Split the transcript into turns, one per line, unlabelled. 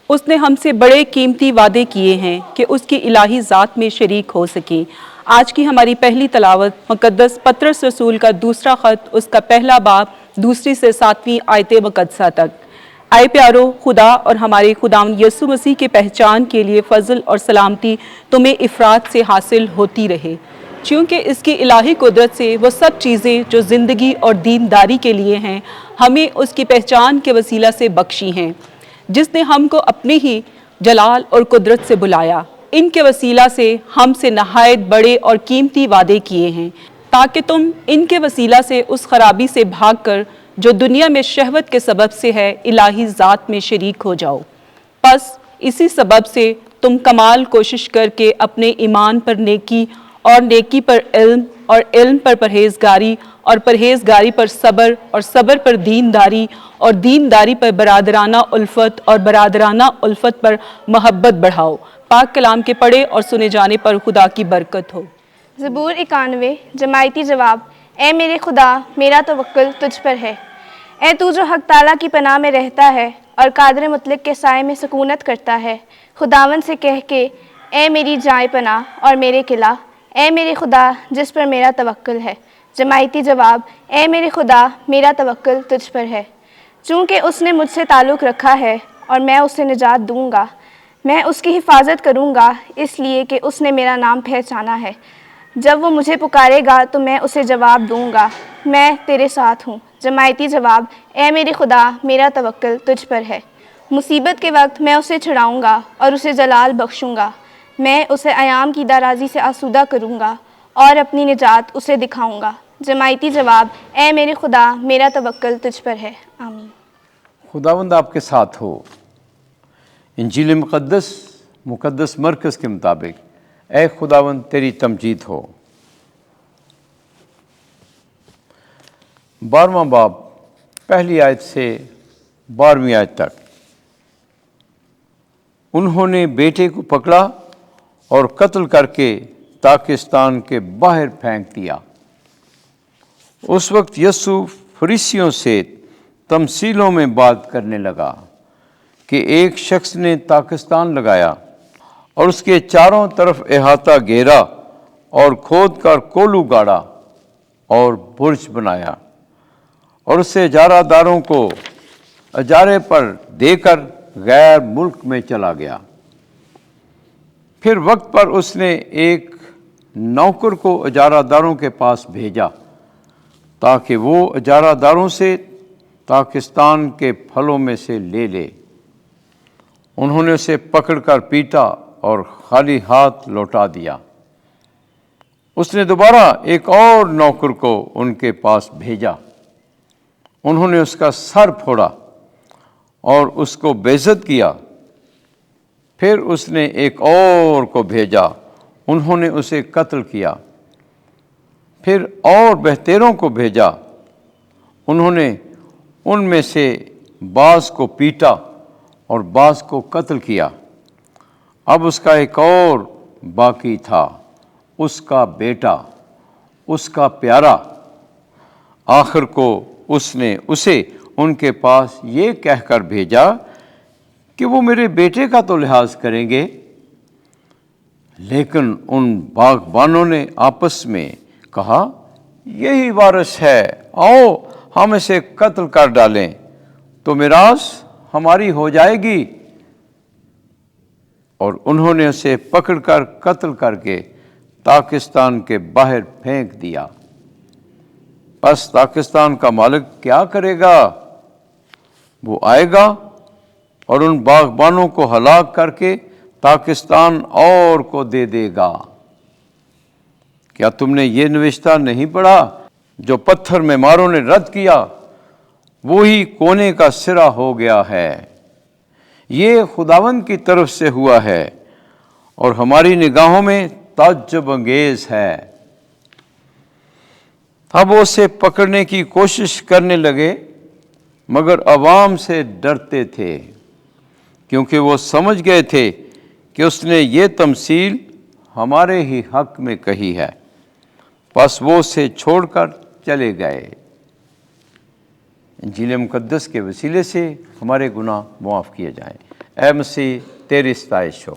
اس نے ہم سے بڑے قیمتی وعدے کیے ہیں کہ اس کی الہی ذات میں شریک ہو سکیں۔ آج کی ہماری پہلی تلاوت مقدس پطرس رسول کا دوسرا خط، اس کا پہلا باب، 2 سے 7 آیت مقدسہ تک۔ اے پیارو، خدا اور ہمارے خداوند یسوع مسیح کے پہچان کے لیے فضل اور سلامتی تمہیں افراد سے حاصل ہوتی رہے، چونکہ اس کی الہی قدرت سے وہ سب چیزیں جو زندگی اور دینداری کے لیے ہیں ہمیں اس کی پہچان کے وسیلہ سے بخشی ہیں، جس نے ہم کو اپنے ہی جلال اور قدرت سے بلایا۔ ان کے وسیلہ سے ہم سے نہایت بڑے اور قیمتی وعدے کیے ہیں، تاکہ تم ان کے وسیلہ سے اس خرابی سے بھاگ کر جو دنیا میں شہوت کے سبب سے ہے الہی ذات میں شریک ہو جاؤ۔ پس اسی سبب سے تم کمال کوشش کر کے اپنے ایمان پر نیکی اور نیکی پر علم اور علم پر پرہیزگاری اور پرہیزگاری پر صبر اور صبر پر دینداری اور دینداری پر برادرانہ الفت اور برادرانہ الفت پر محبت بڑھاؤ۔ پاک کلام کے پڑھے اور سنے جانے پر خدا کی برکت ہو۔
زبور 91 جماعتی جواب۔ اے میرے خدا، میرا توکل تجھ پر ہے۔ اے تو جو حق تعالیٰ کی پناہ میں رہتا ہے اور قادر مطلق کے سائے میں سکونت کرتا ہے، خداوند سے کہہ کے اے میری جائے پناہ اور میرے قلعہ، اے میرے خدا جس پر میرا توکل ہے۔ جماعتی جواب۔ اے میرے خدا، میرا توکل تجھ پر ہے، چونکہ اس نے مجھ سے تعلق رکھا ہے اور میں اسے نجات دوں گا۔ میں اس کی حفاظت کروں گا، اس لیے کہ اس نے میرا نام پہچانا ہے۔ جب وہ مجھے پکارے گا تو میں اسے جواب دوں گا، میں تیرے ساتھ ہوں۔ جماعتی جواب۔ اے میرے خدا، میرا توکل تجھ پر ہے۔ مصیبت کے وقت میں اسے چھڑاؤں گا اور اسے جلال بخشوں گا۔ میں اسے ایام کی درازی سے آسودہ کروں گا اور اپنی نجات اسے دکھاؤں گا۔ جماعتی جواب۔ اے میرے خدا، میرا توکل تجھ پر ہے۔ آمین۔
خداوند آپ کے ساتھ ہو۔ انجیل مقدس مرکز کے مطابق اے خداوند تیری تمجید ہو۔ 12واں باب، پہلی آیت سے 12ویں آیت تک۔ انہوں نے بیٹے کو پکڑا اور قتل کر کے تاکستان کے باہر پھینک دیا۔ اس وقت یسوع فریسیوں سے تمثیلوں میں بات کرنے لگا کہ ایک شخص نے تاکستان لگایا اور اس کے چاروں طرف احاطہ گھیرا اور کھود کر کولو گاڑا اور برج بنایا اور اسے اجارہ داروں کو اجارے پر دے کر غیر ملک میں چلا گیا۔ پھر وقت پر اس نے ایک نوکر کو اجارہ داروں کے پاس بھیجا تاکہ وہ اجارہ داروں سے تاکستان کے پھلوں میں سے لے لے۔ انہوں نے اسے پکڑ کر پیٹا اور خالی ہاتھ لوٹا دیا۔ اس نے دوبارہ ایک اور نوکر کو ان کے پاس بھیجا۔ انہوں نے اس کا سر پھوڑا اور اس کو بے عزت کیا۔ پھر اس نے ایک اور کو بھیجا، انہوں نے اسے قتل کیا۔ پھر اور بہتروں کو بھیجا، انہوں نے ان میں سے بعض کو پیٹا اور بعض کو قتل کیا۔ اب اس کا ایک اور باقی تھا، اس کا بیٹا، اس کا پیارا۔ آخر کو اس نے اسے ان کے پاس یہ کہہ کر بھیجا کہ وہ میرے بیٹے کا تو لحاظ کریں گے۔ لیکن ان باغبانوں نے آپس میں کہا، یہی وارث ہے، آؤ ہم اسے قتل کر ڈالیں تو میراث ہماری ہو جائے گی۔ اور انہوں نے اسے پکڑ کر قتل کر کے تاکستان کے باہر پھینک دیا۔ پس تاکستان کا مالک کیا کرے گا؟ وہ آئے گا اور ان باغبانوں کو ہلاک کر کے تاکستان اور کو دے دے گا۔ کیا تم نے یہ نوشتہ نہیں پڑھا؟ جو پتھر معماروں نے رد کیا وہی کونے کا سرا ہو گیا ہے۔ یہ خداوند کی طرف سے ہوا ہے اور ہماری نگاہوں میں تعجب انگیز ہے۔ اب وہ اسے پکڑنے کی کوشش کرنے لگے مگر عوام سے ڈرتے تھے، کیونکہ وہ سمجھ گئے تھے کہ اس نے یہ تمثیل ہمارے ہی حق میں کہی ہے۔ پس وہ اسے چھوڑ کر چلے گئے۔ انجیل مقدس کے وسیلے سے ہمارے گناہ معاف کیے جائیں۔ اے مسیح تیری ستائش ہو۔